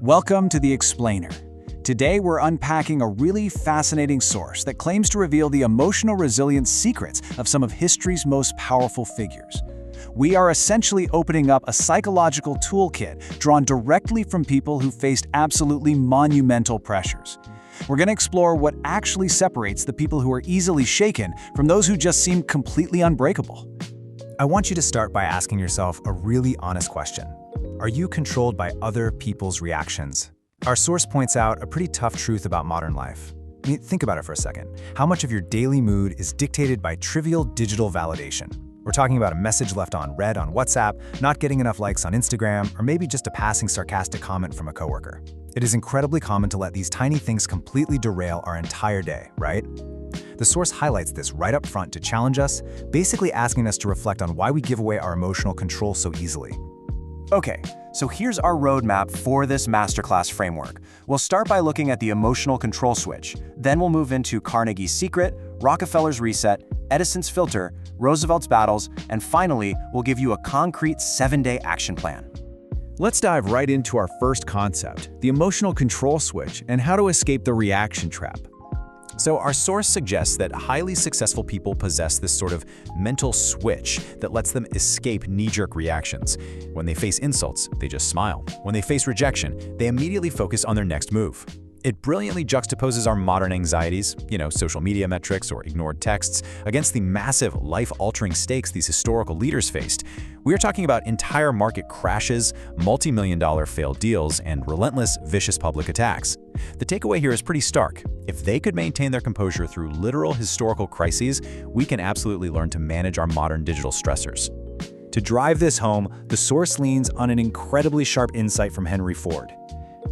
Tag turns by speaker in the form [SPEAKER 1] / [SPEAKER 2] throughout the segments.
[SPEAKER 1] Welcome to The Explainer. Today we're unpacking a really fascinating source that claims to reveal the emotional resilience secrets of some of history's most powerful figures. We are essentially opening up a psychological toolkit drawn directly from people who faced absolutely monumental pressures. We're going to explore what actually separates the people who are easily shaken from those who just seem completely unbreakable.
[SPEAKER 2] I want you to start by asking yourself a really honest question. Are you controlled by other people's reactions? Our source points out a pretty tough truth about modern life. I mean, think about it for a second. How much of your daily mood is dictated by trivial digital validation? We're talking about a message left on read on WhatsApp, not getting enough likes on Instagram, or maybe just a passing sarcastic comment from a coworker. It is incredibly common to let these tiny things completely derail our entire day, right? The source highlights this right up front to challenge us, basically asking us to reflect on why we give away our emotional control so easily.
[SPEAKER 1] Okay, so here's our roadmap for this masterclass framework. We'll start by looking at the emotional control switch. Then we'll move into Carnegie's secret, Rockefeller's reset, Edison's filter, Roosevelt's battles, and finally, we'll give you a concrete 7-day action plan.
[SPEAKER 3] Let's dive right into our first concept, the emotional control switch and how to escape the reaction trap.
[SPEAKER 2] So our source suggests that highly successful people possess this sort of mental switch that lets them escape knee-jerk reactions. When they face insults, they just smile. When they face rejection, they immediately focus on their next move. It brilliantly juxtaposes our modern anxieties, social media metrics or ignored texts, against the massive life-altering stakes these historical leaders faced. We are talking about entire market crashes, multi-million-dollar failed deals, and relentless, vicious public attacks. The takeaway here is pretty stark. If they could maintain their composure through literal historical crises, we can absolutely learn to manage our modern digital stressors.
[SPEAKER 3] To drive this home, the source leans on an incredibly sharp insight from Henry Ford.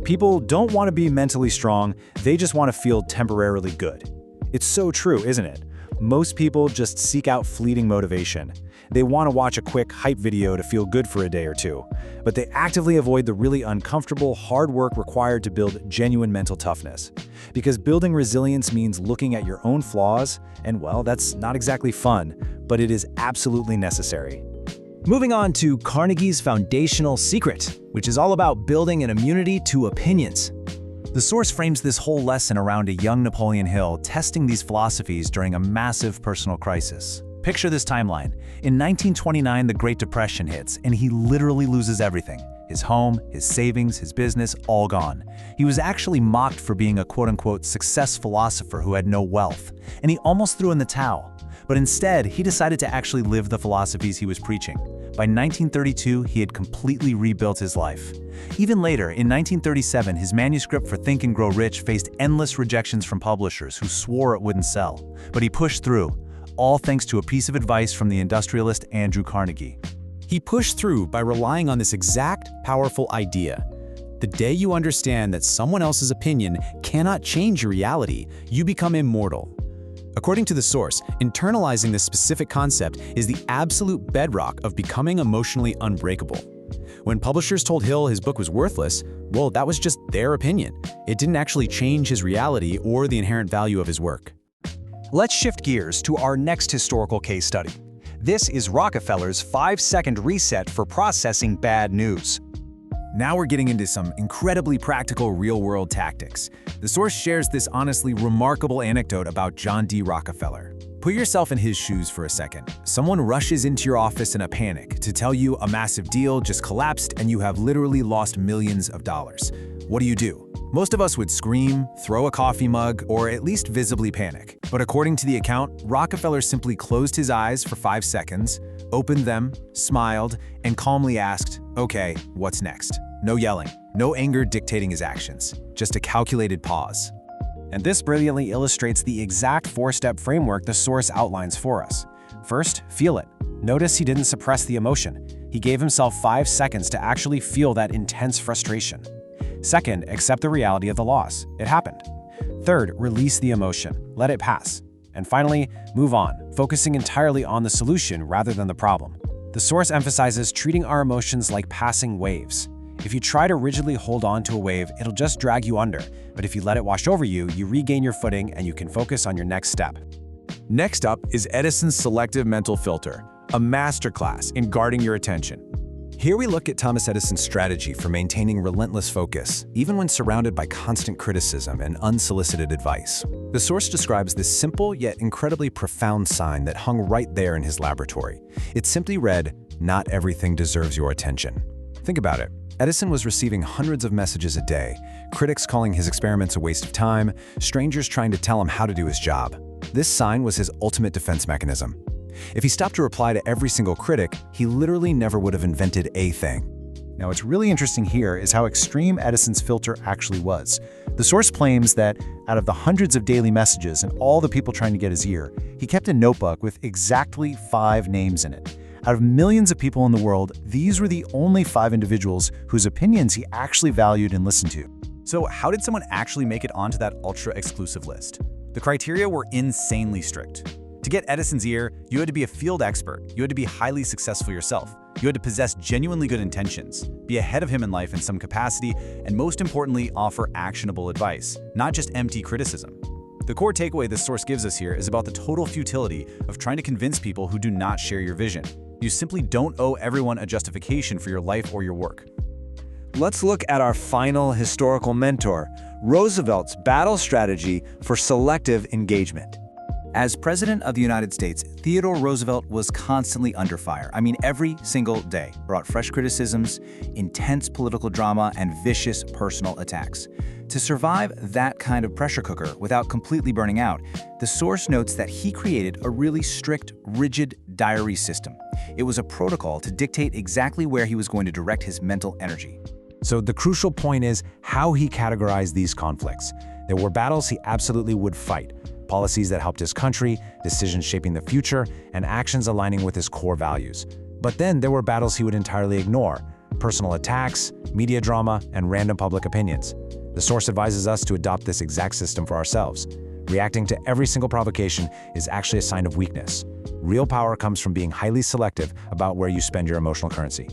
[SPEAKER 3] People don't want to be mentally strong, they just want to feel temporarily good. It's so true, isn't it? Most people just seek out fleeting motivation. They want to watch a quick hype video to feel good for a day or two, but they actively avoid the really uncomfortable, hard work required to build genuine mental toughness. Because building resilience means looking at your own flaws, and well, that's not exactly fun, but it is absolutely necessary.
[SPEAKER 4] Moving on to Carnegie's foundational secret, which is all about building an immunity to opinions. The source frames this whole lesson around a young Napoleon Hill testing these philosophies during a massive personal crisis. Picture this timeline. In 1929, the Great Depression hits, and he literally loses everything. His home, his savings, his business, all gone. He was actually mocked for being a quote-unquote success philosopher who had no wealth, and he almost threw in the towel. But instead, he decided to actually live the philosophies he was preaching. By 1932, he had completely rebuilt his life. Even later, in 1937, his manuscript for Think and Grow Rich faced endless rejections from publishers who swore it wouldn't sell. But he pushed through, all thanks to a piece of advice from the industrialist Andrew Carnegie.
[SPEAKER 2] He pushed through by relying on this exact powerful idea. The day you understand that someone else's opinion cannot change your reality, you become immortal. According to the source, internalizing this specific concept is the absolute bedrock of becoming emotionally unbreakable. When publishers told Hill his book was worthless, well, that was just their opinion. It didn't actually change his reality or the inherent value of his work.
[SPEAKER 1] Let's shift gears to our next historical case study. This is Rockefeller's 5-second reset for processing bad news.
[SPEAKER 3] Now we're getting into some incredibly practical real-world tactics. The source shares this honestly remarkable anecdote about John D. Rockefeller. Put yourself in his shoes for a second. Someone rushes into your office in a panic to tell you a massive deal just collapsed and you have literally lost millions of dollars. What do? Most of us would scream, throw a coffee mug, or at least visibly panic. But according to the account, Rockefeller simply closed his eyes for 5 seconds, opened them, smiled, and calmly asked, "Okay, what's next?" No yelling, no anger dictating his actions, just a calculated pause.
[SPEAKER 1] And this brilliantly illustrates the exact 4-step framework the source outlines for us. First, feel it. Notice he didn't suppress the emotion. He gave himself 5 seconds to actually feel that intense frustration. Second, accept the reality of the loss. It happened. Third, release the emotion. Let it pass. And finally, move on, focusing entirely on the solution rather than the problem. The source emphasizes treating our emotions like passing waves. If you try to rigidly hold on to a wave, it'll just drag you under. But if you let it wash over you, you regain your footing and you can focus on your next step.
[SPEAKER 3] Next up is Edison's selective mental filter, a masterclass in guarding your attention. Here we look at Thomas Edison's strategy for maintaining relentless focus, even when surrounded by constant criticism and unsolicited advice. The source describes this simple yet incredibly profound sign that hung right there in his laboratory. It simply read, "Not everything deserves your attention." Think about it. Edison was receiving hundreds of messages a day, critics calling his experiments a waste of time, strangers trying to tell him how to do his job. This sign was his ultimate defense mechanism. If he stopped to reply to every single critic, he literally never would have invented a thing.
[SPEAKER 1] Now, what's really interesting here is how extreme Edison's filter actually was. The source claims that out of the hundreds of daily messages and all the people trying to get his ear, he kept a notebook with exactly 5 names in it. Out of millions of people in the world, these were the only 5 individuals whose opinions he actually valued and listened to.
[SPEAKER 2] So how did someone actually make it onto that ultra-exclusive list? The criteria were insanely strict. To get Edison's ear, you had to be a field expert, you had to be highly successful yourself, you had to possess genuinely good intentions, be ahead of him in life in some capacity, and most importantly, offer actionable advice, not just empty criticism. The core takeaway this source gives us here is about the total futility of trying to convince people who do not share your vision. You simply don't owe everyone a justification for your life or your work.
[SPEAKER 4] Let's look at our final historical mentor, Roosevelt's battle strategy for selective engagement. As President of the United States, Theodore Roosevelt was constantly under fire. Every single day brought fresh criticisms, intense political drama, and vicious personal attacks. To survive that kind of pressure cooker without completely burning out, the source notes that he created a really strict, rigid diary system. It was a protocol to dictate exactly where he was going to direct his mental energy.
[SPEAKER 3] So the crucial point is how he categorized these conflicts. There were battles he absolutely would fight, policies that helped his country, decisions shaping the future, and actions aligning with his core values. But then there were battles he would entirely ignore, personal attacks, media drama, and random public opinions. The source advises us to adopt this exact system for ourselves. Reacting to every single provocation is actually a sign of weakness. Real power comes from being highly selective about where you spend your emotional currency.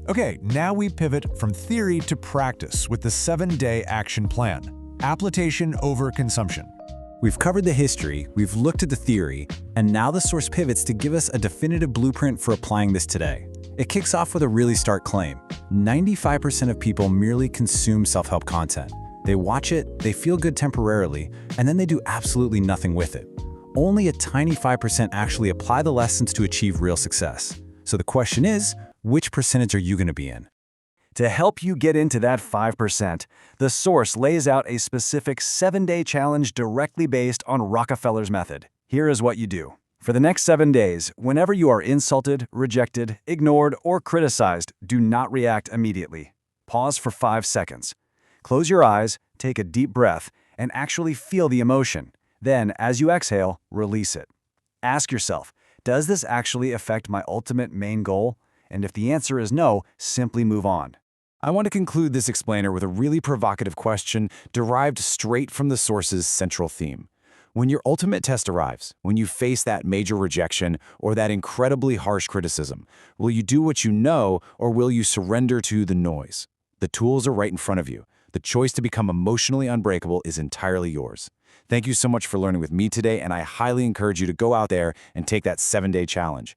[SPEAKER 5] Okay, now we pivot from theory to practice with the 7-day action plan. Application over consumption.
[SPEAKER 3] We've covered the history, we've looked at the theory, and now the source pivots to give us a definitive blueprint for applying this today. It kicks off with a really stark claim. 95% of people merely consume self-help content. They watch it, they feel good temporarily, and then they do absolutely nothing with it. Only a tiny 5% actually apply the lessons to achieve real success. So the question is, which percentage are you going to be in?
[SPEAKER 4] To help you get into that 5%, the source lays out a specific 7-day challenge directly based on Rockefeller's method. Here is what you do. For the next 7 days, whenever you are insulted, rejected, ignored, or criticized, do not react immediately. Pause for 5 seconds. Close your eyes, take a deep breath, and actually feel the emotion. Then, as you exhale, release it. Ask yourself, does this actually affect my ultimate main goal? And if the answer is no, simply move on.
[SPEAKER 3] I want to conclude this explainer with a really provocative question derived straight from the source's central theme. When your ultimate test arrives, when you face that major rejection or that incredibly harsh criticism, will you do what you know or will you surrender to the noise? The tools are right in front of you. The choice to become emotionally unbreakable is entirely yours. Thank you so much for learning with me today, and I highly encourage you to go out there and take that 7-day challenge.